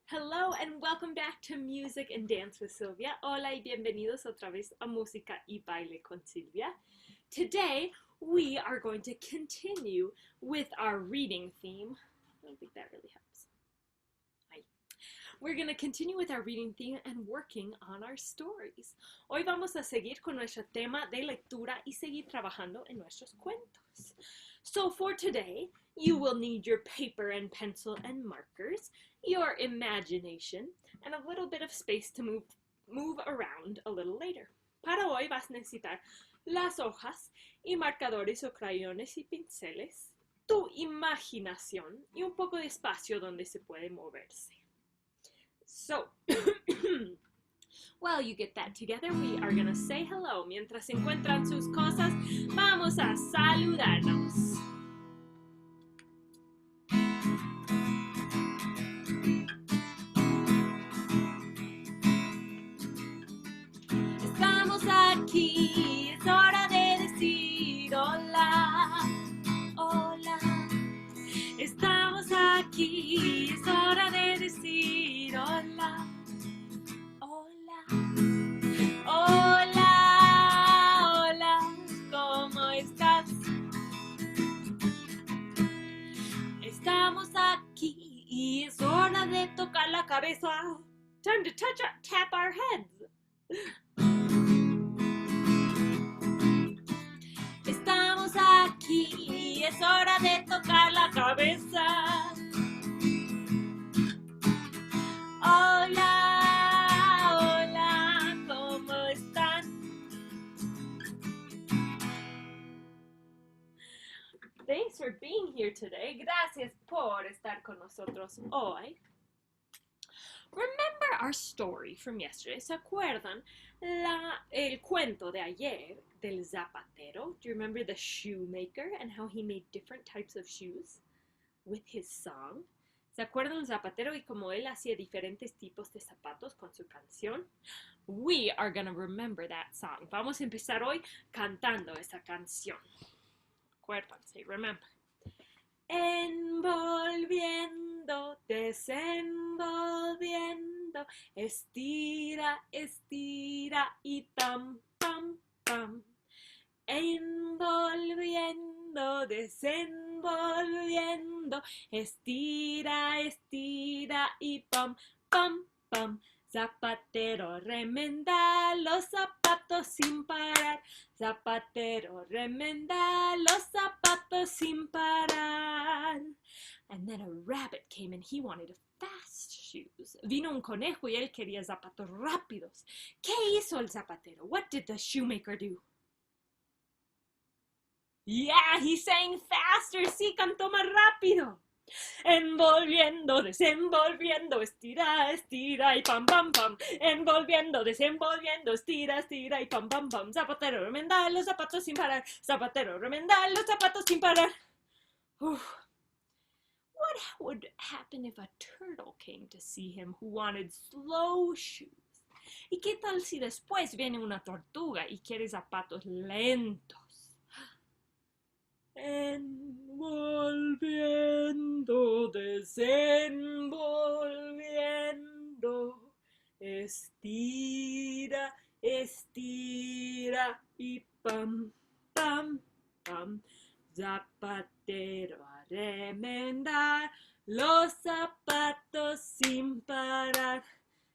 Hello and welcome back to Music and Dance with Sylvia. Hola y bienvenidos otra vez a Música y Baile con Sylvia. Today we are going to continue with our reading theme. I don't think that really helps. We're going to continue with our reading theme and working on our stories. Hoy vamos a seguir con nuestro tema de lectura y seguir trabajando en nuestros cuentos. So for today, you will need your paper and pencil and markers, your imagination, and a little bit of space to move around a little later. Para hoy vas a necesitar las hojas y marcadores o crayones y pinceles, tu imaginación y un poco de espacio donde se puede moverse. So, while you get that together, we are going to say hello. Mientras encuentran sus cosas, vamos a saludarnos. Estamos aquí, es hora de decir hola, hola. Estamos aquí, es hora de decir hola, hola, hola, hola, ¿cómo estás? Estamos aquí y es hora de tocar la cabeza. Time to tap our heads. Estamos aquí, es hora de tocar la cabeza. Hola, hola, ¿cómo están? Thanks for being here today. Gracias por estar con nosotros hoy. Remember our story from yesterday. ¿Se acuerdan el cuento de ayer del zapatero? Do you remember the shoemaker and how he made different types of shoes with his song? ¿Se acuerdan el zapatero y cómo él hacía diferentes tipos de zapatos con su canción? We are going to remember that song. Vamos a empezar hoy cantando esa canción. Acuérdense, remember. Envolviendo, desenvolviendo, estira, estira y pam, pam, pam. Envolviendo, desenvolviendo, estira, estira y pam, pam, pam. Zapatero, remenda los zapatos sin parar. Zapatero, remenda los zapatos sin parar. And then a rabbit came and he wanted fast shoes. Vino un conejo y él quería zapatos rápidos. ¿Qué hizo el zapatero? What did the shoemaker do? Yeah, he sang faster. Sí, cantó más rápido. Envolviendo, desenvolviendo, estira, estira y pam, pam, pam. Envolviendo, desenvolviendo, estira, estira y pam, pam, pam. Zapatero, remenda los zapatos sin parar. Zapatero, remenda los zapatos sin parar. Uf. What would happen if a turtle came to see him who wanted slow shoes? ¿Y qué tal si después viene una tortuga y quiere zapatos lentos? Envolviendo, desenvolviendo, estira, estira y pam, pam, pam. Zapatero a remendar los zapatos sin parar.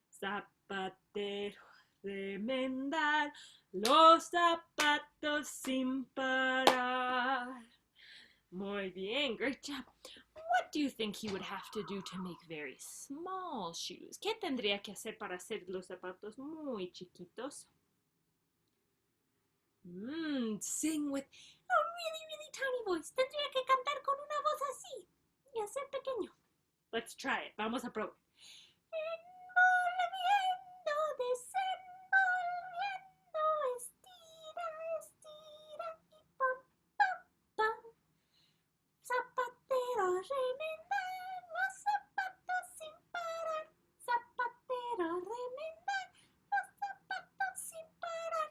Zapatero a remendar los zapatos sin parar. Muy bien, great job. What do you think he would have to do to make very small shoes? ¿Qué tendría que hacer para hacer los zapatos muy chiquitos? Sing with a really, really tiny voice. Tendría que cantar con una voz así y hacer pequeño. Let's try it. Vamos a probar. Envolviendo, desenvolviendo, estira, estira y pam, pam, pam. Zapatero, remendar los zapatos sin parar. Zapatero, remendar los zapatos sin parar.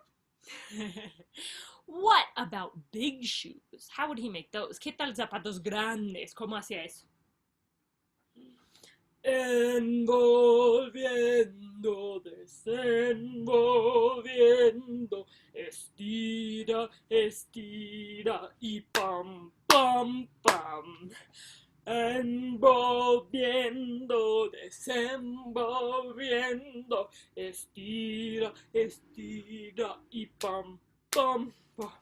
What about big shoes? How would he make those? ¿Qué tal zapatos grandes? ¿Cómo hacía eso? envolviendo, desenvolviendo, estira, estira y pam, pam, pam. Envolviendo, desenvolviendo, estira, estira y pam, pam, pam.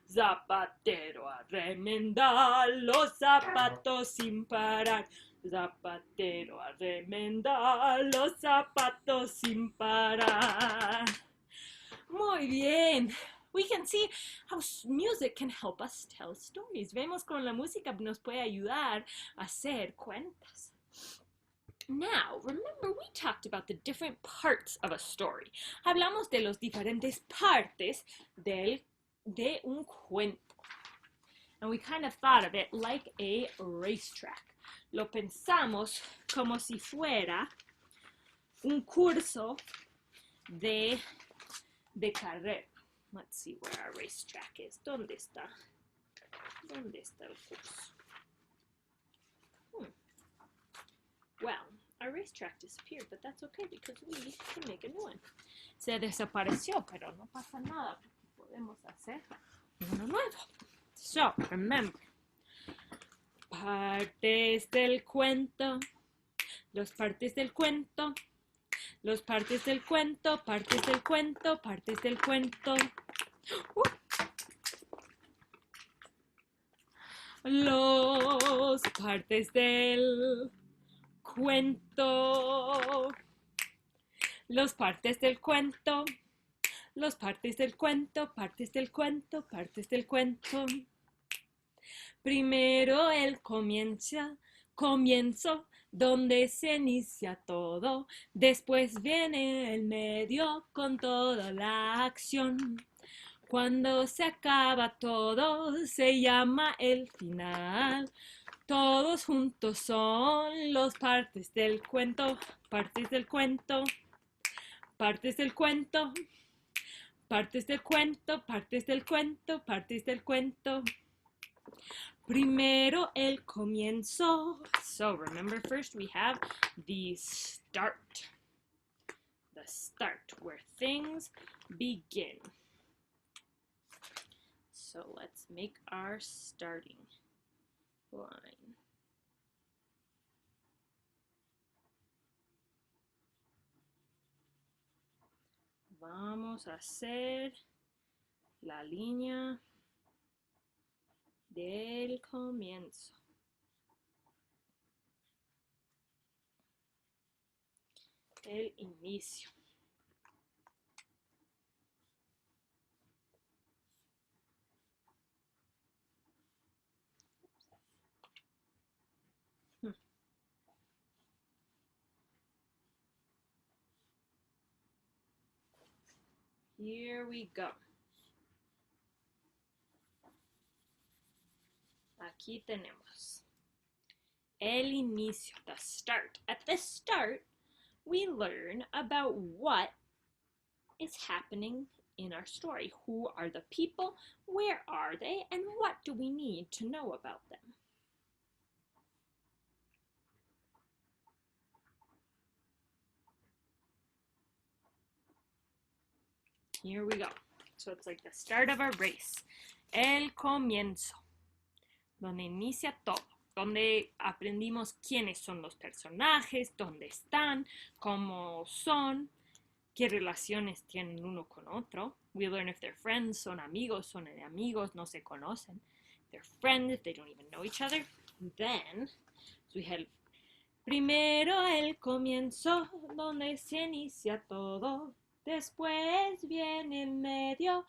Zapatero a remendar los zapatos sin parar. Zapatero a remendar los zapatos sin parar. Muy bien. We can see how music can help us tell stories. Vemos cómo la música nos puede ayudar a hacer cuentos. Now, remember we talked about the different parts of a story. Hablamos de los diferentes partes de un cuento. And we kind of thought of it like a racetrack. Lo pensamos como si fuera un curso de carrera. Let's see where our racetrack is. ¿Dónde está? ¿Dónde está el curso? Well, our racetrack disappeared, but that's okay because we can make a new one. Se desapareció, pero no pasa nada porque podemos hacer uno nuevo. So, remember, partes del cuento, los partes del cuento, los partes del cuento, partes del cuento, partes del cuento. Los partes del cuento. Los partes del cuento. Los partes del cuento, partes del cuento, partes del cuento. Primero el comienzo, donde se inicia todo. Después viene el medio con toda la acción. Cuando se acaba todo, se llama el final. Todos juntos son los partes del cuento, partes del cuento, partes del cuento, partes del cuento, partes del cuento, partes del cuento. Primero el comienzo. So remember, first we have the start. The start, where things begin. So let's make our starting line. Vamos a hacer la línea del comienzo. El inicio. Here we go. Aquí tenemos el inicio, the start. At the start, we learn about what is happening in our story. Who are the people? Where are they? And what do we need to know about them? Here we go. So it's like the start of a race. El comienzo. Donde inicia todo. Donde aprendimos quiénes son los personajes, dónde están, cómo son, qué relaciones tienen uno con otro. We learn if they're friends, son amigos, no se conocen. They're friends, they don't even know each other. Then, so we had primero el comienzo, donde se inicia todo. Después viene el medio,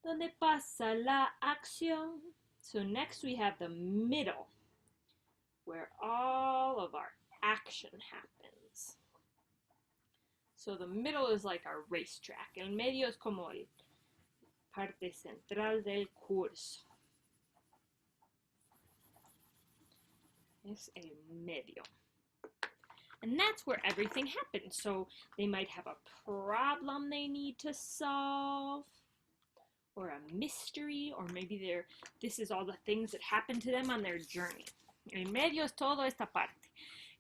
donde pasa la acción. So next we have the middle, where all of our action happens. So the middle is like our racetrack. El medio es como el parte central del curso. Es el medio. And that's where everything happens. So they might have a problem they need to solve, or a mystery, or maybe this is all the things that happened to them on their journey. El medio es toda esta parte.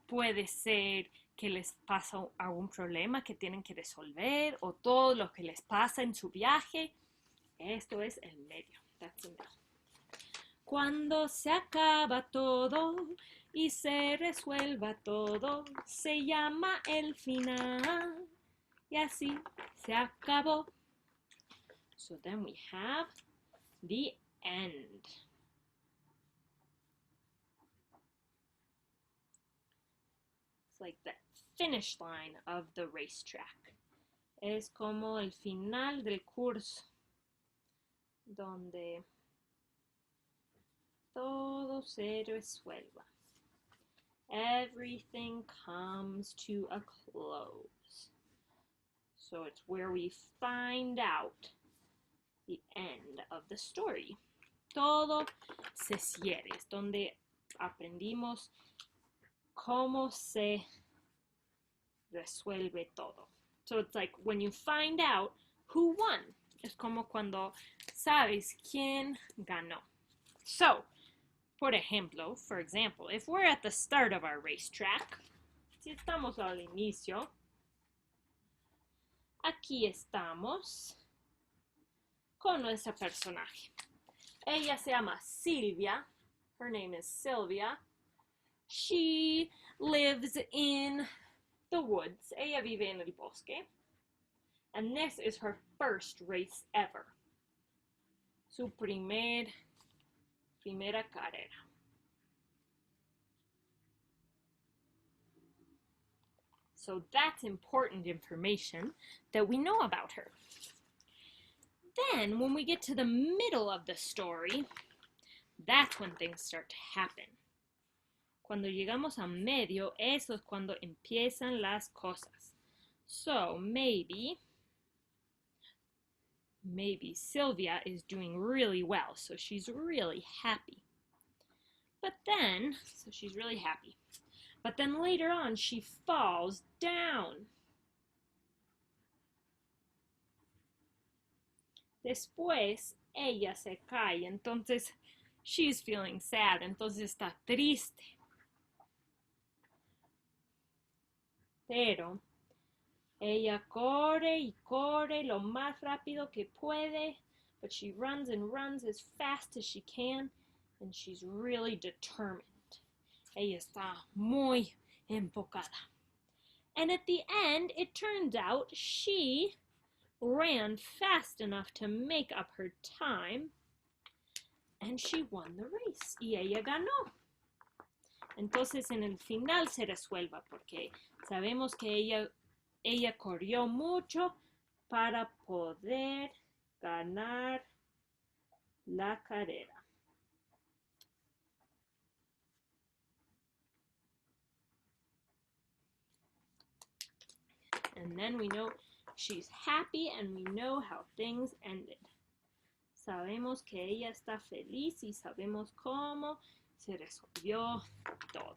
puede ser que les pasa algún problema que tienen que resolver o todo lo que les pasa en su viaje. Esto es el medio. That's the middle. Cuando se acaba todo y se resuelva todo, se llama el final. Y así se acabó. So then we have the end. It's like the finish line of the racetrack. Es como el final del curso, donde todo se resuelva. Everything comes to a close. So it's where we find out the end of the story. Todo se cierra. Es donde aprendimos cómo se resuelve todo. So it's like when you find out who won. Es como cuando sabes quién ganó. So, por ejemplo, for example, if we're at the start of our racetrack, si estamos al inicio, aquí estamos con nuestra personaje. Ella se llama Sylvia. Her name is Sylvia. She lives in the woods. Ella vive en el bosque. And this is her first race ever. Su primera carrera. So that's important information that we know about her. Then, when we get to the middle of the story, that's when things start to happen. Cuando llegamos a medio, eso es cuando empiezan las cosas. So, maybe Sylvia is doing really well, so she's really happy. But then later on, she falls down. Después, ella se cae, entonces she's feeling sad, entonces está triste. Pero ella corre y corre lo más rápido que puede, but she runs and runs as fast as she can, and she's really determined. Ella está muy enfocada. And at the end, it turns out she ran fast enough to make up her time, and she won the race. Y ella ganó. Entonces, en el final se resuelva, porque sabemos que ella corrió mucho para poder ganar la carrera. And then we know she's happy and we know how things ended. Sabemos que ella está feliz y sabemos cómo se resolvió todo.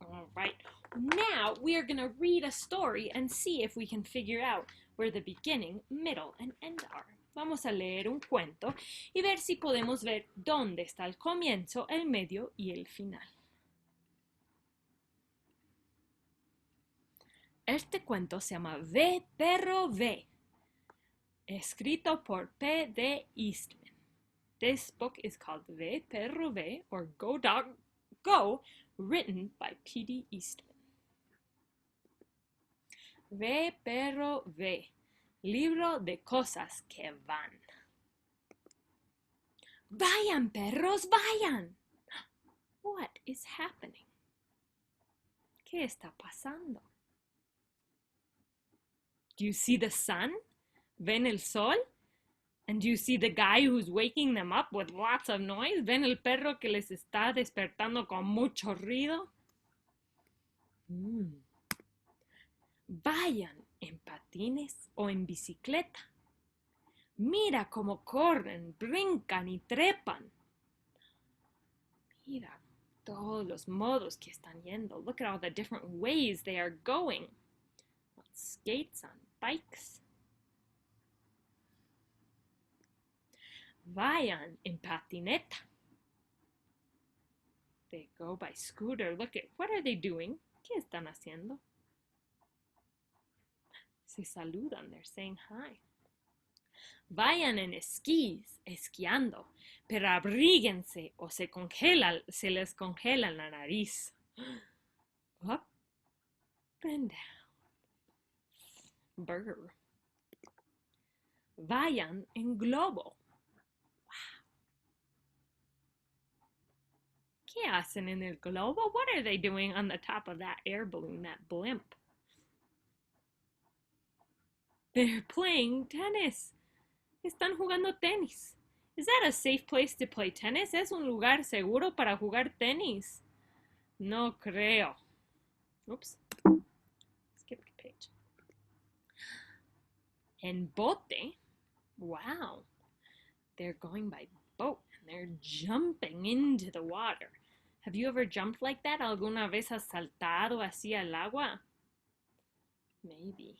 All right, now we are going to read a story and see if we can figure out where the beginning, middle, and end are. Vamos a leer un cuento y ver si podemos ver dónde está el comienzo, el medio y el final. Este cuento se llama Ve, perro, ve, escrito por P.D. Eastman. This book is called Ve, perro, ve, or Go, Dog, Go, written by P.D. Eastman. Ve, perro, ve, libro de cosas que van. Vayan, perros, vayan. What is happening? ¿Qué está pasando? Do you see the sun? ¿Ven el sol? And do you see the guy who's waking them up with lots of noise? ¿Ven el perro que les está despertando con mucho ruido? Vayan en patines o en bicicleta. Mira cómo corren, brincan y trepan. Mira todos los modos que están yendo. Look at all the different ways they are going. On skates, on bikes. Vayan en patineta. They go by scooter. Look at, what are they doing? ¿Qué están haciendo? Se saludan. They're saying hi. Vayan en esquís, esquiando, pero abríguense o se les congela la nariz. Up and down. Burr. Vayan en globo. Wow. ¿Qué hacen en el globo? What are they doing on the top of that air balloon, that blimp? They're playing tennis. Están jugando tenis. Is that a safe place to play tennis? ¿Es un lugar seguro para jugar tenis? No creo. Oops. Skip the page. En bote. Wow. They're going by boat and they're jumping into the water. Have you ever jumped like that? ¿Alguna vez has saltado así al agua? Maybe.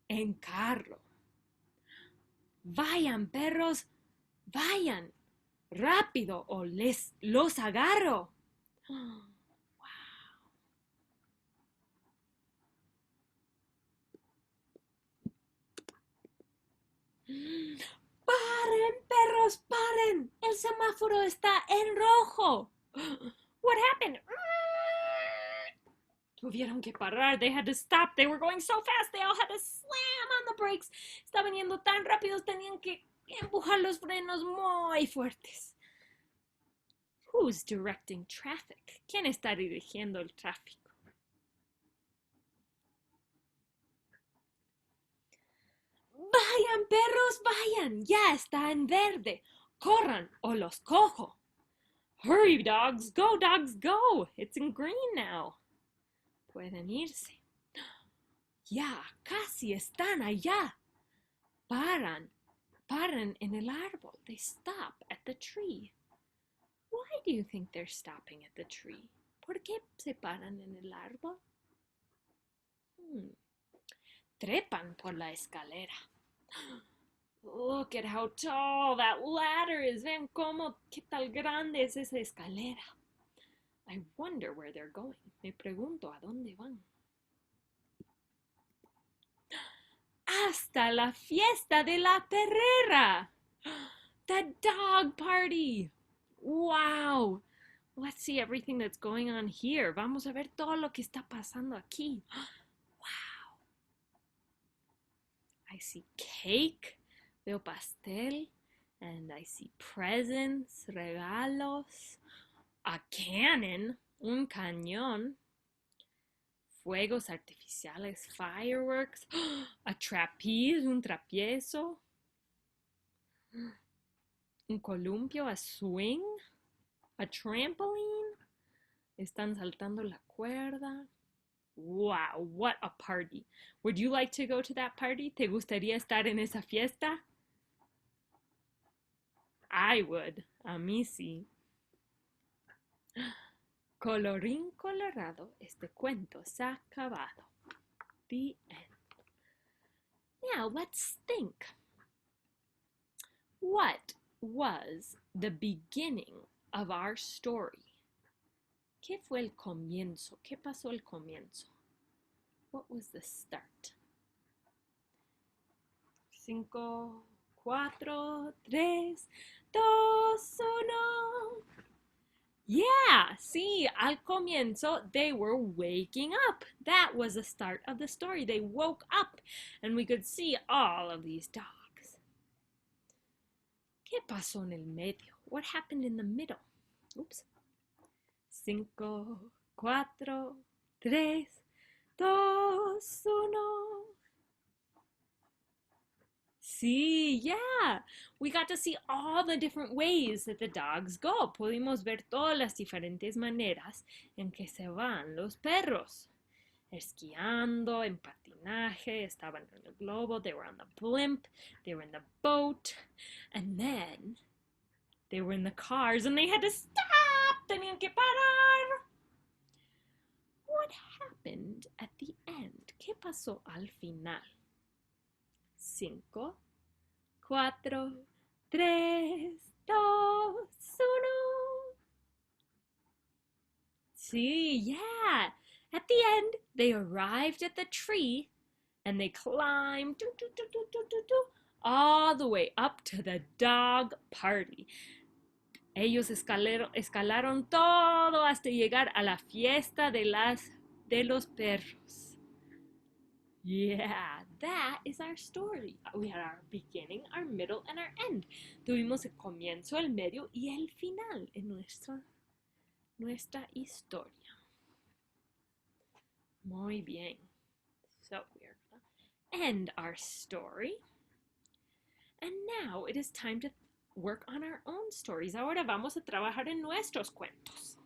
En carro. Vayan, perros, vayan. Rápido o los agarro. Wow. ¡Paren, perros, paren! El semáforo está en rojo. What happened? Tuvieron que parar. They had to stop. They were going so fast. They all had to slam on the brakes. Estaban yendo tan rápidos. Tenían que empujar los frenos muy fuertes. Who's directing traffic? ¿Quién está dirigiendo el tráfico? Vayan, perros, vayan. Ya está en verde. Corran o los cojo. Hurry, dogs. Go, dogs, go. It's in green now. Pueden irse. Ya, casi están allá. Paran en el árbol. They stop at the tree. Why do you think they're stopping at the tree? ¿Por qué se paran en el árbol? Trepan por la escalera. Look at how tall that ladder is. Ven qué tal grande es esa escalera. I wonder where they're going. Me pregunto a dónde van. Hasta la fiesta de la perrera. The dog party. Wow. Let's see everything that's going on here. Vamos a ver todo lo que está pasando aquí. Wow. I see cake. Veo pastel. And I see presents, regalos. A cannon, un cañón, fuegos artificiales, fireworks, a trapeze, un tropiezo, un columpio, a swing, a trampoline, están saltando la cuerda. Wow, what a party. Would you like to go to that party? ¿Te gustaría estar en esa fiesta? I would. A mí sí. Colorín colorado, este cuento se ha acabado. The end. Now let's think. What was the beginning of our story? ¿Qué fue el comienzo? ¿Qué pasó al comienzo? What was the start? 5, 4, 3, 2, 1. Yeah, see, al comienzo, they were waking up. That was the start of the story. They woke up, and we could see all of these dogs. ¿Qué pasó en el medio? What happened in the middle? Oops. 5, 4, 3, 2, 1. Sí, yeah. We got to see all the different ways that the dogs go. Pudimos ver todas las diferentes maneras en que se van los perros. Esquiando, en patinaje, estaban en el globo, they were on the blimp, they were in the boat, and then they were in the cars and they had to stop. Tenían que parar. What happened at the end? ¿Qué pasó al final? 5, 4, 3, dos, uno. See, yeah. At the end, they arrived at the tree and they climbed all the way up to the dog party. Ellos escalaron todo hasta llegar a la fiesta de los perros. Yeah, that is our story. We had our beginning, our middle, and our end. Tuvimos el comienzo, el medio y el final en nuestra historia. Muy bien. So we're going to end our story. And now it is time to work on our own stories. Ahora vamos a trabajar en nuestros cuentos.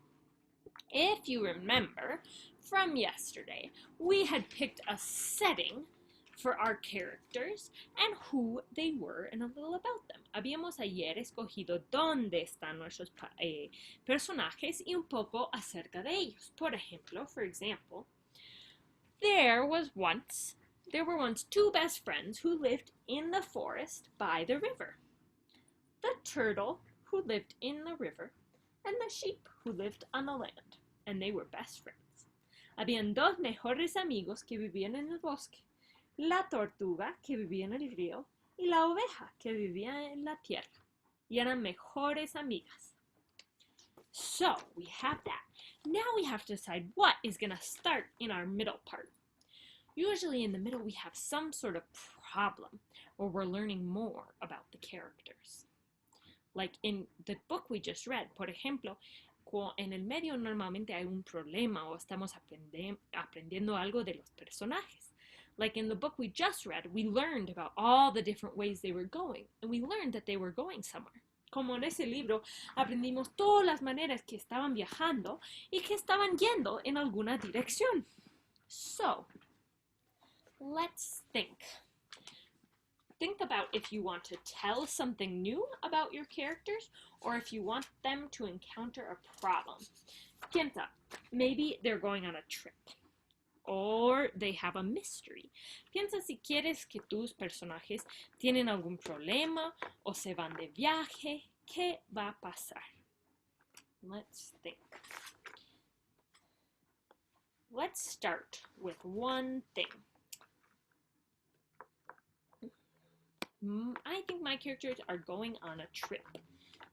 If you remember from yesterday, we had picked a setting for our characters and who they were and a little about them. Habíamos ayer escogido dónde están nuestros personajes y un poco acerca de ellos. Por ejemplo, for example, there were once two best friends who lived in the forest by the river. The turtle who lived in the river and the sheep who lived on the land, and they were best friends. Habían dos mejores amigos que vivían en el bosque, la tortuga que vivía en el río y la oveja que vivía en la tierra, y eran mejores amigas. So we have that. Now we have to decide what is going to start in our middle part. Usually in the middle we have some sort of problem or we're learning more about the characters. Like in the book we just read, por ejemplo, en el medio normalmente hay un problema o estamos aprendiendo algo de los personajes. Like in the book we just read, we learned about all the different ways they were going, and we learned that they were going somewhere. Como en ese libro, aprendimos todas las maneras que estaban viajando y que estaban yendo en alguna dirección. So, let's think. Think about if you want to tell something new about your characters or if you want them to encounter a problem. Piensa, maybe they're going on a trip or they have a mystery. Piensa si quieres que tus personajes tienen algún problema o se van de viaje. ¿Qué va a pasar? Let's think. Let's start with one thing. I think my characters are going on a trip.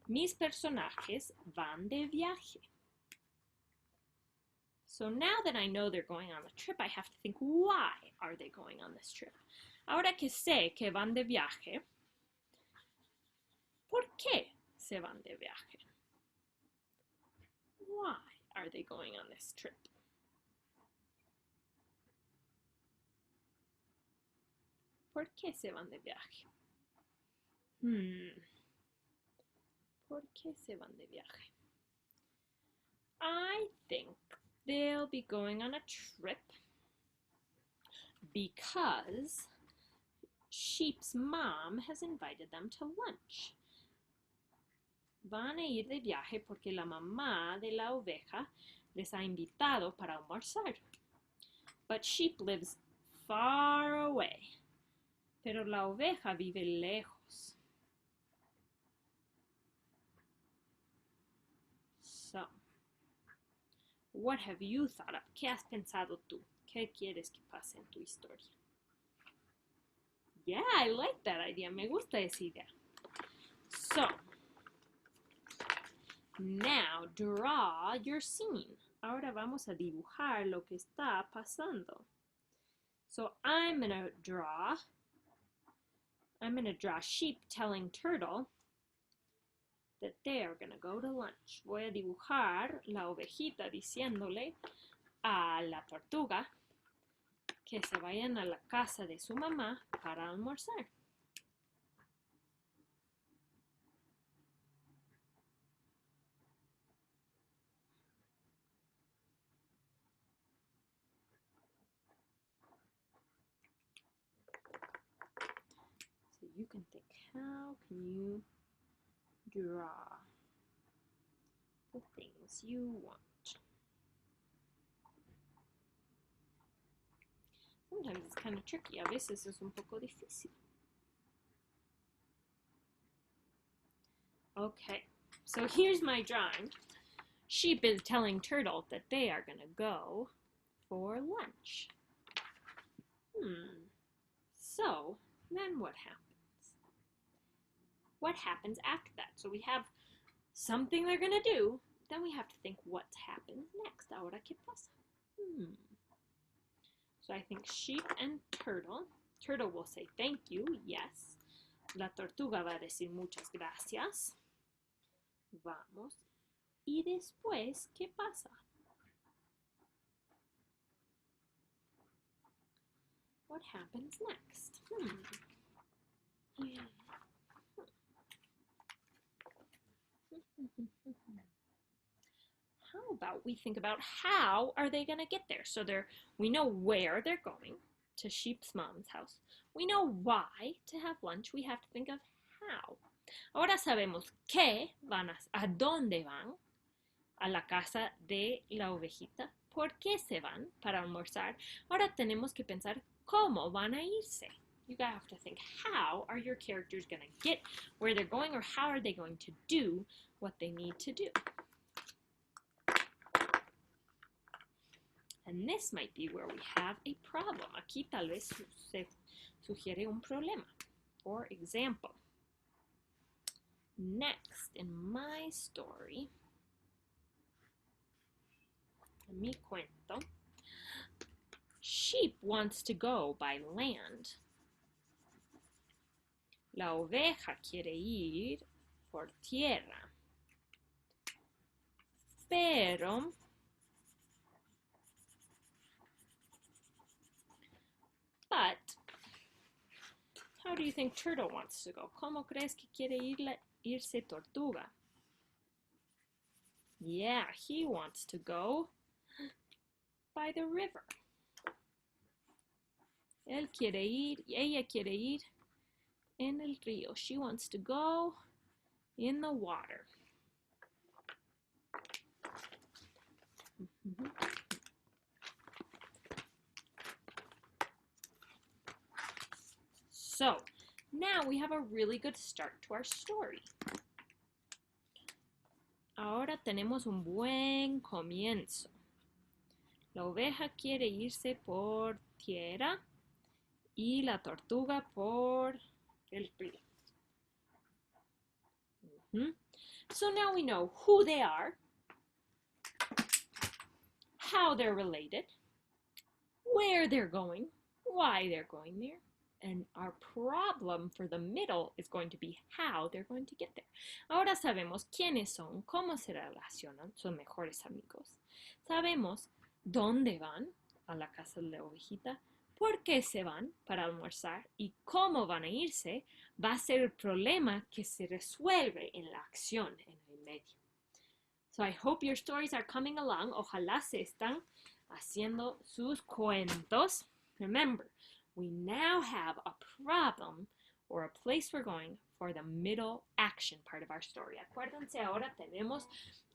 Mis personajes van de viaje. So now that I know they're going on a trip, I have to think, why are they going on this trip? Ahora que sé que van de viaje, ¿por qué se van de viaje? Why are they going on this trip? ¿Por qué se van de viaje? ¿Por qué se van de viaje? I think they'll be going on a trip because Sheep's mom has invited them to lunch. Van a ir de viaje porque la mamá de la oveja les ha invitado para almorzar. But Sheep lives far away. Pero la oveja vive lejos. So, what have you thought of? ¿Qué has pensado tú? ¿Qué quieres que pase en tu historia? Yeah, I like that idea. Me gusta esa idea. So, now draw your scene. Ahora vamos a dibujar lo que está pasando. So, I'm going to draw Sheep telling Turtle that they are going to go to lunch. Voy a dibujar la ovejita diciéndole a la tortuga que se vayan a la casa de su mamá para almorzar. So you can think, how can you draw the things you want? Sometimes it's kind of tricky. A veces es un poco difícil. Okay, so here's my drawing. Sheep is telling Turtle that they are going to go for lunch. So then what happens? What happens after that? So we have something they're going to do. Then we have to think what happens next. Ahora qué pasa? So I think sheep and turtle. Turtle will say thank you, yes. La tortuga va a decir muchas gracias. Vamos. Y después, ¿qué pasa? What happens next? How about we think about how are they going to get there? So we know where they're going, to Sheep's mom's house. We know why to have lunch. We have to think of how. Ahora sabemos qué van a dónde van, a la casa de la ovejita. ¿Por qué se van? Para almorzar. Ahora tenemos que pensar cómo van a irse. You have to think, how are your characters going to get where they're going, or how are they going to do what they need to do? And this might be where we have a problem. Aquí tal vez se sugiere un problema. For example, next in my story, en mi cuento, sheep wants to go by land. La oveja quiere ir por tierra. Pero how do you think Turtle wants to go? ¿Cómo crees que quiere irse Tortuga? Yeah, he wants to go by the river. Ella quiere ir en el río. She wants to go in the water. So, now we have a really good start to our story. Ahora tenemos un buen comienzo. La oveja quiere irse por tierra y la tortuga por el río. So now we know who they are, how they're related, where they're going, why they're going there, and our problem for the middle is going to be how they're going to get there. Ahora sabemos quiénes son, cómo se relacionan, son mejores amigos. Sabemos dónde van, a la casa de la ovejita, por qué se van para almorzar y cómo van a irse, va a ser el problema que se resuelve en la acción en el medio. So I hope your stories are coming along. Ojalá se están haciendo sus cuentos. Remember, we now have a problem or a place we're going for the middle action part of our story. Acuérdense, ahora tenemos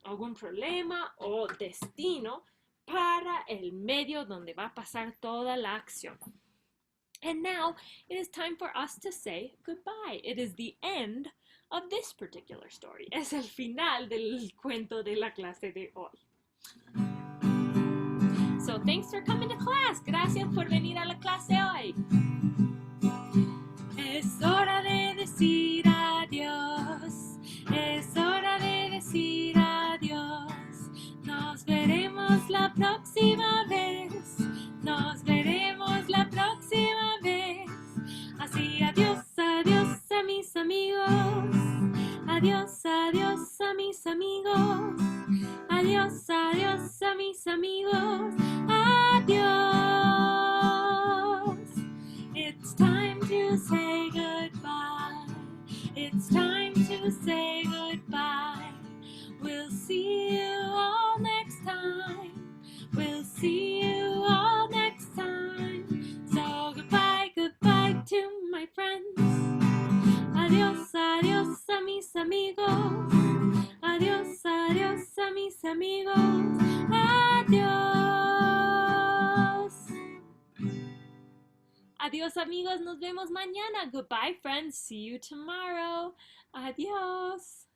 algún problema o destino para el medio donde va a pasar toda la acción. And now it is time for us to say goodbye. It is the end of this particular story. Es el final del cuento de la clase de hoy. So thanks for coming to class. Gracias por venir a la clase hoy. Es hora de decir adiós. Es hora de decir adiós. Nos veremos la próxima vez. Nos veremos la próxima vez. Así adiós, adiós a mis amigos. Adiós, adiós a mis amigos. Adiós, adiós a mis amigos. Adiós. It's time to say goodbye. It's time to say goodbye. We'll see you all next time. We'll see you all next time. So goodbye, goodbye to my friends. Adiós, adiós a mis amigos. Adiós, adiós a mis amigos. Adiós. Adiós amigos, nos vemos mañana. Goodbye friends, see you tomorrow. Adiós.